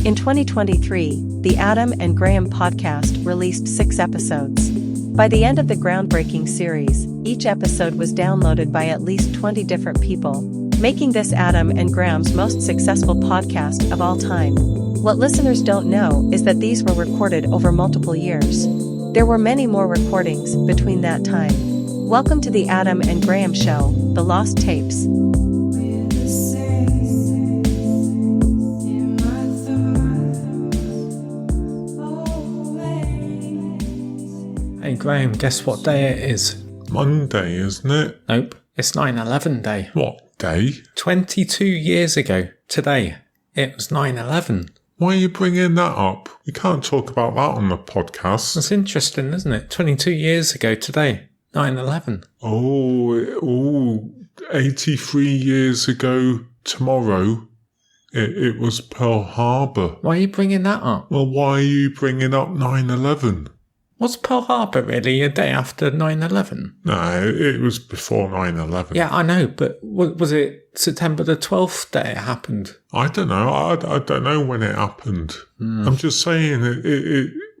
In 2023, the Adam and Graham podcast released 6 episodes. By the end of the groundbreaking series, each episode was downloaded by at least 20 different people, making this Adam and Graham's most successful podcast of all time. What listeners don't know is that these were recorded over multiple years. There were many more recordings between that time. Welcome to the Adam and Graham Show, the Lost Tapes. Hey Graham, guess what day it is? Monday, isn't it? Nope, it's 9/11 day. What day? 22 years ago, today, it was 9/11. Why are you bringing that up? You can't talk about that on the podcast. That's interesting, isn't it? 22 years ago today, 9/11. Oh, 83 years ago tomorrow, it was Pearl Harbor. Why are you bringing that up? Well, why are you bringing up 9/11? Was Pearl Harbor really a day after 9/11? No, it was before 9/11. Yeah, I know, but was it September the 12th that it happened? I don't know. I don't know when it happened. I'm just saying,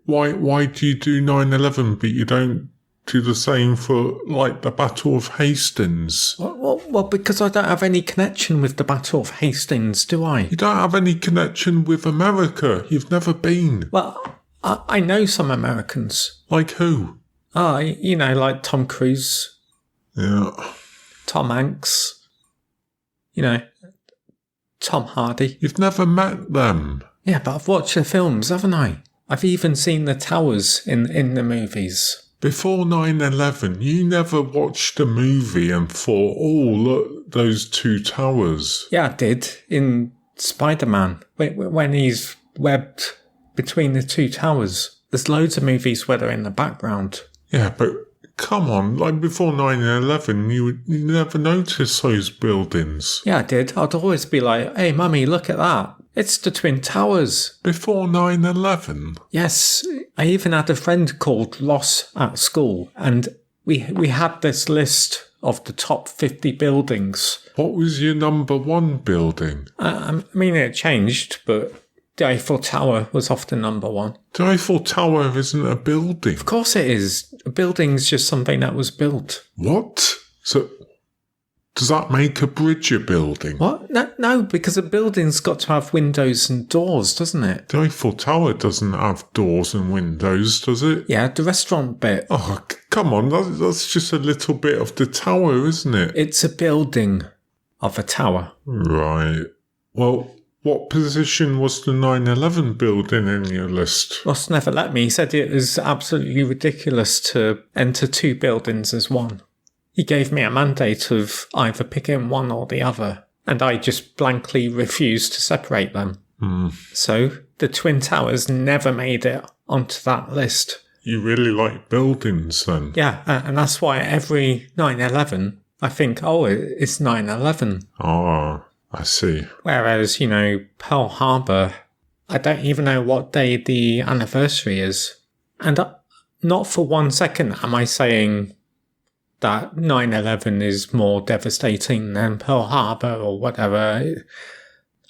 why do you do 9/11 but you don't do the same for, like, the Battle of Hastings? Well, because I don't have any connection with the Battle of Hastings, do I? You don't have any connection with America. You've never been. Well, I know some Americans. Like who? Like Tom Cruise. Yeah. Tom Hanks. Tom Hardy. You've never met them. Yeah, but I've watched the films, haven't I? I've even seen the towers in the movies. Before 9/11, you never watched a movie and thought, oh, look, those two towers. Yeah, I did. In Spider-Man, when he's webbed between the two towers. There's loads of movies where they're in the background. Yeah, but come on, like before 9/11, you never noticed those buildings. Yeah, I did. I'd always be like, hey, Mummy, look at that. It's the Twin Towers. Before 9/11? Yes. I even had a friend called Ross at school, and we had this list of the top 50 buildings. What was your number one building? I mean, it changed, but the Eiffel Tower was often number one. The Eiffel Tower isn't a building. Of course it is. A building's just something that was built. What? So, does that make a bridge a building? What? No, because a building's got to have windows and doors, doesn't it? The Eiffel Tower doesn't have doors and windows, does it? Yeah, the restaurant bit. Oh, come on. That's just a little bit of the tower, isn't it? It's a building of a tower. Right. Well, what position was the 9/11 building in your list? Ross never let me. He said it was absolutely ridiculous to enter two buildings as one. He gave me a mandate of either picking one or the other, and I just blankly refused to separate them. So the Twin Towers never made it onto that list. You really like buildings then? Yeah, and that's why every 9/11, I think, it's 9/11. Oh, I see. Whereas, Pearl Harbor, I don't even know what day the anniversary is. And not for 1 second am I saying that 9/11 is more devastating than Pearl Harbor or whatever.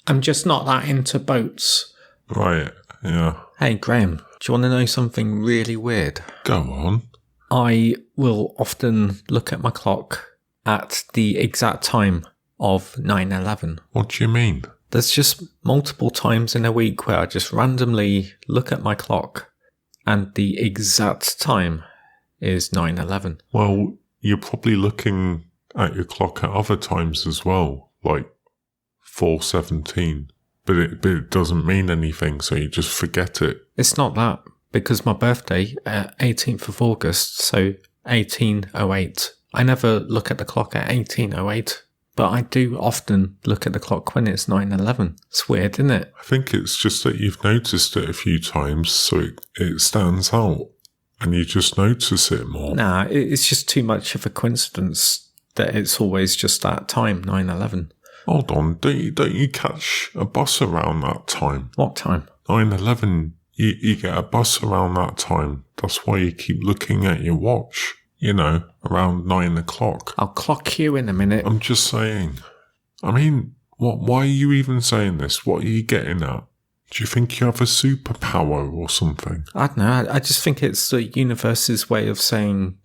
I'm just not that into boats. Right, yeah. Hey, Graham, do you want to know something really weird? Go on. I will often look at my clock at the exact time of 9/11. What do you mean? There's just multiple times in a week where I just randomly look at my clock and the exact time is 9/11. Well, you're probably looking at your clock at other times as well, like 4:17. But it doesn't mean anything, so you just forget it. It's not that, because my birthday, 18th of August, so 1808. I never look at the clock at 1808. But I do often look at the clock when it's 9/11. It's weird, isn't it? I think it's just that you've noticed it a few times, so it stands out, and you just notice it more. Nah, it's just too much of a coincidence that it's always just that time, 9/11. Hold on, don't you catch a bus around that time? What time? 9/11, you get a bus around that time. That's why you keep looking at your watch. Around 9 o'clock. I'll clock you in a minute. I'm just saying. I mean, why are you even saying this? What are you getting at? Do you think you have a superpower or something? I don't know. I just think it's the universe's way of saying,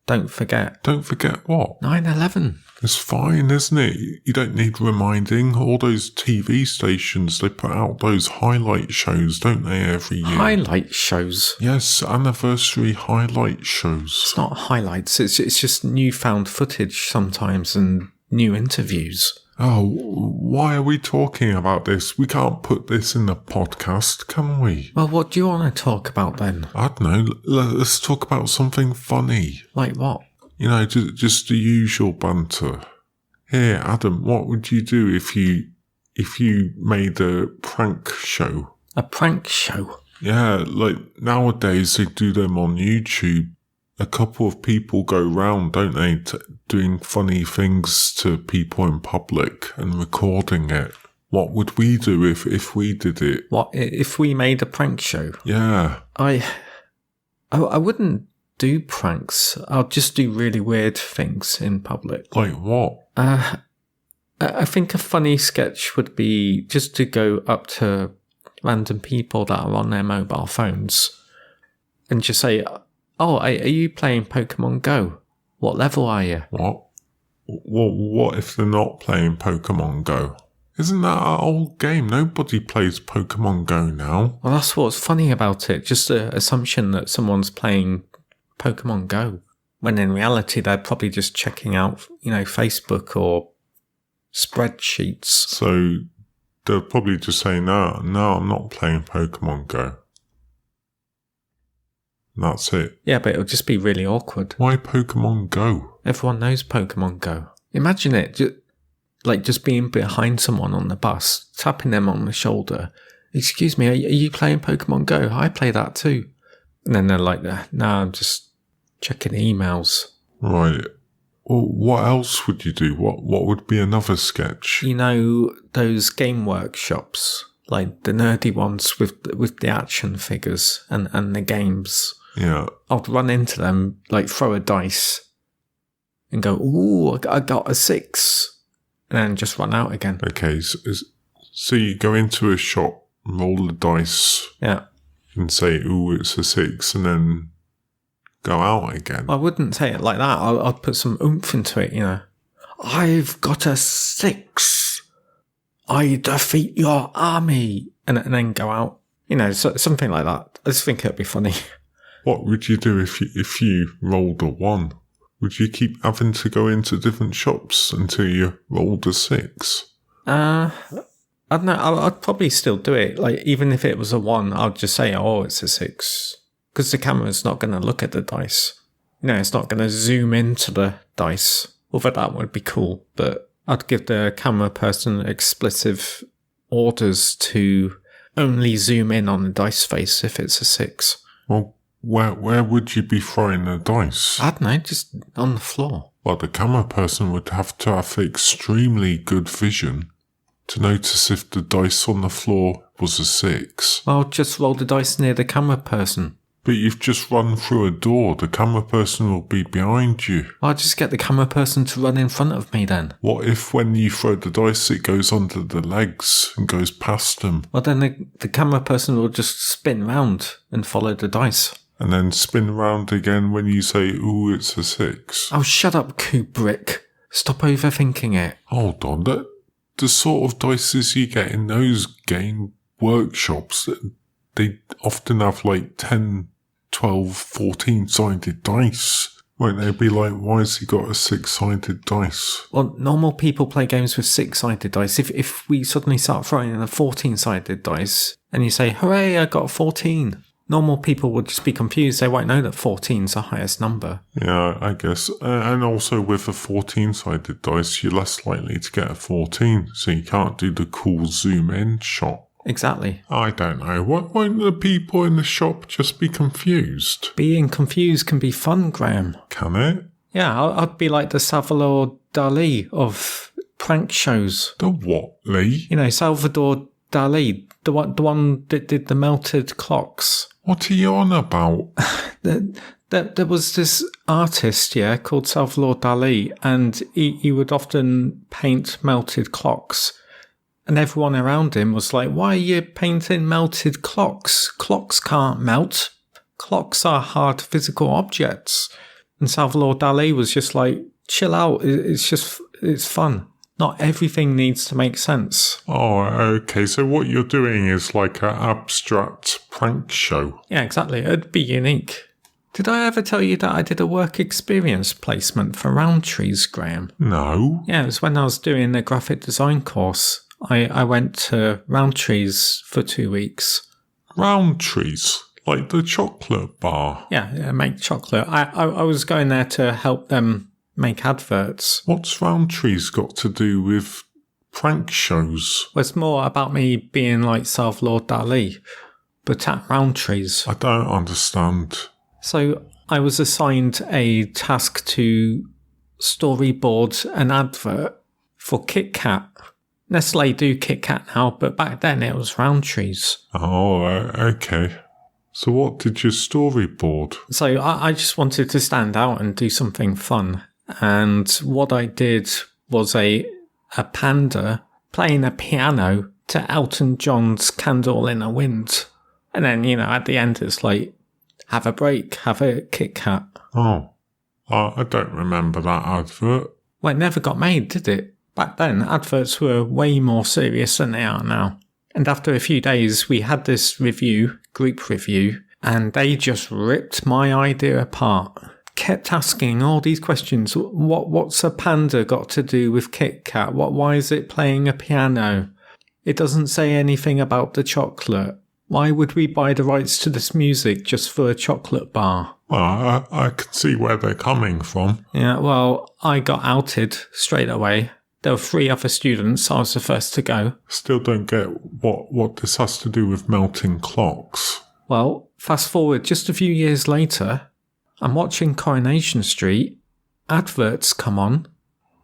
don't forget. Don't forget what? 9/11. It's fine, isn't it? You don't need reminding. All those TV stations, they put out those highlight shows, don't they, every year? Highlight shows? Yes, anniversary highlight shows. It's not highlights. It's just newfound footage sometimes and new interviews. Oh, why are we talking about this? We can't put this in the podcast, can we? Well, what do you want to talk about then? I don't know. Let's talk about something funny. Like what? You know, just the usual banter. Here, Adam, what would you do if you made a prank show? A prank show? Yeah, like nowadays they do them on YouTube. A couple of people go round, don't they, doing funny things to people in public and recording it. What would we do if we did it? What, if we made a prank show? Yeah. I wouldn't do pranks. I'll just do really weird things in public. Like what? I think a funny sketch would be just to go up to random people that are on their mobile phones and just say, oh, are you playing Pokemon Go? What level are you? What? What if they're not playing Pokemon Go? Isn't that an old game? Nobody plays Pokemon Go now. Well, that's what's funny about it. Just the assumption that someone's playing Pokemon Go, when in reality they're probably just checking out, Facebook or spreadsheets. So they'll probably just say, no, I'm not playing Pokemon Go. And that's it. Yeah, but it'll just be really awkward. Why Pokemon Go? Everyone knows Pokemon Go. Imagine it, just being behind someone on the bus, tapping them on the shoulder. Excuse me, are you playing Pokemon Go? I play that too. And then they're like, no, I'm just checking emails. Right. Well, what else would you do? What would be another sketch? You know, those game workshops, like the nerdy ones with the action figures and the games. Yeah. I'd run into them, like throw a dice and go, ooh, I got a 6. And then just run out again. Okay, so you go into a shop, roll the dice. Yeah. And say, ooh, it's a 6, and then go out again. I wouldn't say it like that. I'd put some oomph into it, I've got a 6. I defeat your army. And then go out. Something like that. I just think it'd be funny. What would you do if you rolled a 1? Would you keep having to go into different shops until you rolled a 6? I don't know. I'd probably still do it. Like, even if it was a 1, I'd just say, oh, it's a 6. Because the camera's not going to look at the dice. It's not going to zoom into the dice. Although that would be cool. But I'd give the camera person explicit orders to only zoom in on the dice face if it's a 6. Well, where would you be throwing the dice? I don't know, just on the floor. Well, the camera person would have to have extremely good vision to notice if the dice on the floor was a 6. Well, just roll the dice near the camera person. But you've just run through a door. The camera person will be behind you. I'll just get the camera person to run in front of me then. What if when you throw the dice it goes under the legs and goes past them? Well, then the camera person will just spin round and follow the dice. And then spin round again when you say, ooh, it's a 6. Oh, shut up, Kubrick. Stop overthinking it. Hold on. The sort of dices you get in those game workshops, they often have like 10, 12, 14-sided dice. Won't they be like, why has he got a 6-sided dice? Well, normal people play games with 6-sided dice. If we suddenly start throwing in a 14-sided dice and you say, hooray, I got a 14. Normal people would just be confused. They won't know that 14's the highest number. Yeah, I guess. And also with a 14-sided dice, you're less likely to get a 14, so you can't do the cool zoom-in shot. Exactly. I don't know. Won't the people in the shop just be confused? Being confused can be fun, Graham. Can it? Yeah, I'd be like the Salvador Dali of prank shows. The what, Lee? Salvador Dali, the one that did the melted clocks. What are you on about? There was this artist, called Salvador Dali, and he would often paint melted clocks. And everyone around him was like, why are you painting melted clocks? Clocks can't melt. Clocks are hard physical objects. And Salvador Dali was just like, chill out. It's fun. Not everything needs to make sense. Oh, okay. So what you're doing is like an abstract prank show. Yeah, exactly. It'd be unique. Did I ever tell you that I did a work experience placement for Roundtrees, Graham? No. Yeah, it was when I was doing a graphic design course. I went to Roundtrees for 2 weeks. Roundtrees? Like the chocolate bar? Yeah, make chocolate. I was going there to help them make adverts. What's Roundtrees got to do with prank shows? Well, it's more about me being like Salvador Dali, but at Roundtrees. I don't understand. So I was assigned a task to storyboard an advert for Kit Kat. Nestle do Kit Kat now, but back then it was Roundtrees. Oh, okay. So what did you storyboard? So I just wanted to stand out and do something fun. And what I did was a panda playing a piano to Elton John's Candle in the Wind. And then, at the end it's like, have a break, have a Kit Kat. Oh, I don't remember that advert. Well, it never got made, did it? Back then, adverts were way more serious than they are now. And after a few days, we had this group review, and they just ripped my idea apart. Kept asking all these questions. What's a panda got to do with Kit Kat? Why is it playing a piano? It doesn't say anything about the chocolate. Why would we buy the rights to this music just for a chocolate bar? Well, I can see where they're coming from. Yeah, well, I got outed straight away. There were 3 other students. I was the first to go. Still don't get what this has to do with melting clocks. Well, fast forward just a few years later, I'm watching Coronation Street. Adverts come on.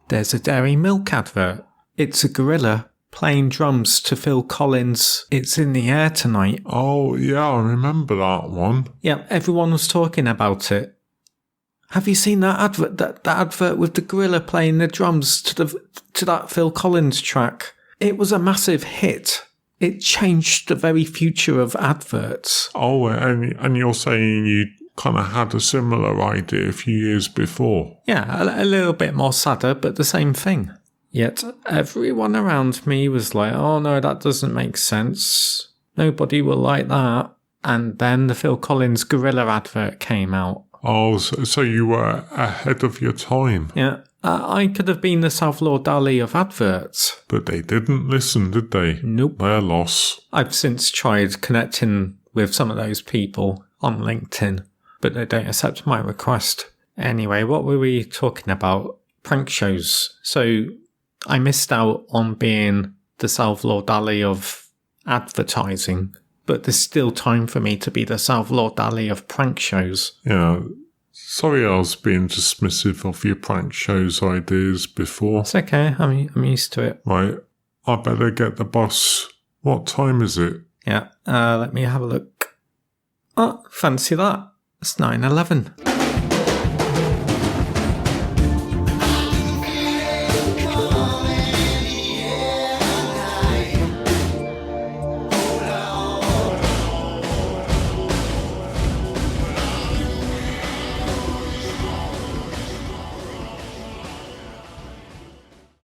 There's a Dairy Milk advert. It's a gorilla playing drums to Phil Collins' It's in the Air Tonight. Oh, yeah, I remember that one. Yeah, everyone was talking about it. Have you seen that advert? That advert with the gorilla playing the drums to that Phil Collins track? It was a massive hit. It changed the very future of adverts. Oh, and you're saying you kind of had a similar idea a few years before? Yeah, a little bit more sadder, but the same thing. Yet everyone around me was like, oh no, that doesn't make sense. Nobody will like that. And then the Phil Collins gorilla advert came out. Oh, so you were ahead of your time. Yeah, I could have been the Salvador Dali of adverts. But they didn't listen, did they? Nope. Their loss. I've since tried connecting with some of those people on LinkedIn, but they don't accept my request. Anyway, what were we talking about? Prank shows. So I missed out on being the Salvador Dali of advertising. But there's still time for me to be the Salvador Dali of prank shows. Yeah. Sorry I was being dismissive of your prank shows ideas before. It's okay. I'm used to it. Right. I better get the bus. What time is it? Yeah. Let me have a look. Oh, fancy that. It's 9:11.